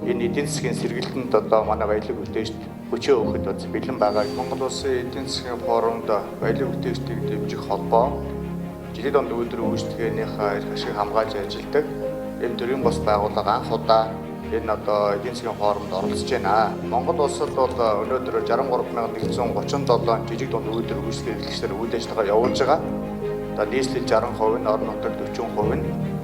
Энэ эдийн засгийн сэргэлтэнд одоо манай баялаг үдээшд хүчээ өгөхөд бэлэн байгаа. Монгол Улсын эдийн засгийн форумд баялаг үдээшдийг дэмжих холбоо жилийн донд өдөр үйлчлэгээнийхээ эрх ашиг хамгаалж ажилладаг эм төрийн бос байгууллага анх удаа энэ одоо эдийн засгийн форумд оролцож байна. Монгол улсад бол өнөөдөр 63137 жижиг дунд өдөр үйлчлэгээр үйл ажиллагаа явуулж байгаа. Одоо нийслэл 60%, орон нутаг 40% нь.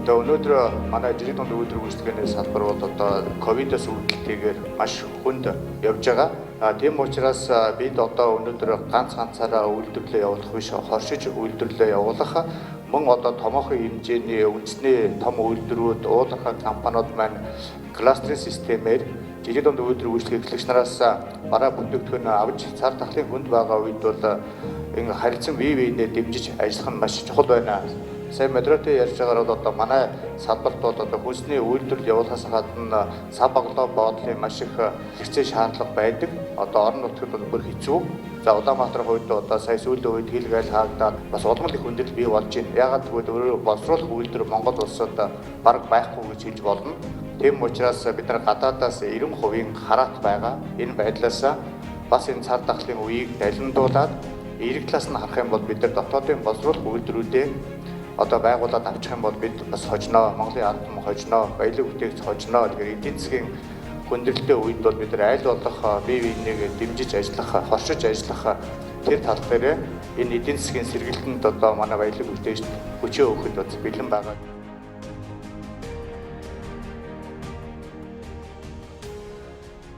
Тэгээ өнөөдөр манай жижиг дунд үйлдвэр үйлчлэгээний салбар бол одоо ковидоос үүдэлтэйгээр маш хүнд явж байгаа. Тийм учраас бид одоо өнөөдөр ганцаараа үйлдвэрлэлээ явуулах биш, хоршиж үйлдвэрлэлээ явуулах мөн одоо томоохон хэмжээний үндэсний том үйлдвэрүүд, уулархай компаниуд маань кластерын системээр жижиг дунд үйлдвэр үйлчлэг эхлэгч нараас бараа бүтээгдэхүүн авч цар тахлын хүнд байгаа үед бол энэ харилцан бие биенээ дэмжиж ажиллах нь маш чухал байна. Сайн модератор ярьж байгаагаар бол одоо манай салбарт бол одоо хүнсний үйлдвэрлэл явуулахаас гадна сав боглоо боодлын маш их хэрэгцээ шаардлага байдаг. Одоо орон нутгад бол бүр хэцүү. За Улаанбаатарын хувьд одоо сая сүүлийн үед хийлгээл хаагдаад бас улам их хүндрэл бий болж байна. Яагаад гэвэл өөрөө боловсруулах үйлдвэр Монгол улсад бараг байхгүй гэж хэлж болно. Тийм учраас бид нар гадаадаас 90% хараат байгаа. Энэ байдлаас бас энэ цар тахлын үеийг далиндуулаад эерэг талаас нь харах юм бол бид нар дотоодын боловсруулах үйлдвэрүүдээ одоо байгуулад авчих юм бол бид бас хожноо, Монголын ард түмэн хожноо, баялаг бүтээгч хожноо. Тэгэхээр эдийн засгийн хүндрэлтэй үед бол бид нар аль болох бие биенээ дэмжиж ажиллах, хоршиж ажиллах тэр тал дээр энэ эдийн засгийн сэргэлтэнд одоо манай баялаг бүтээгчд хүчээ өгөхөд бэлэн байгаа.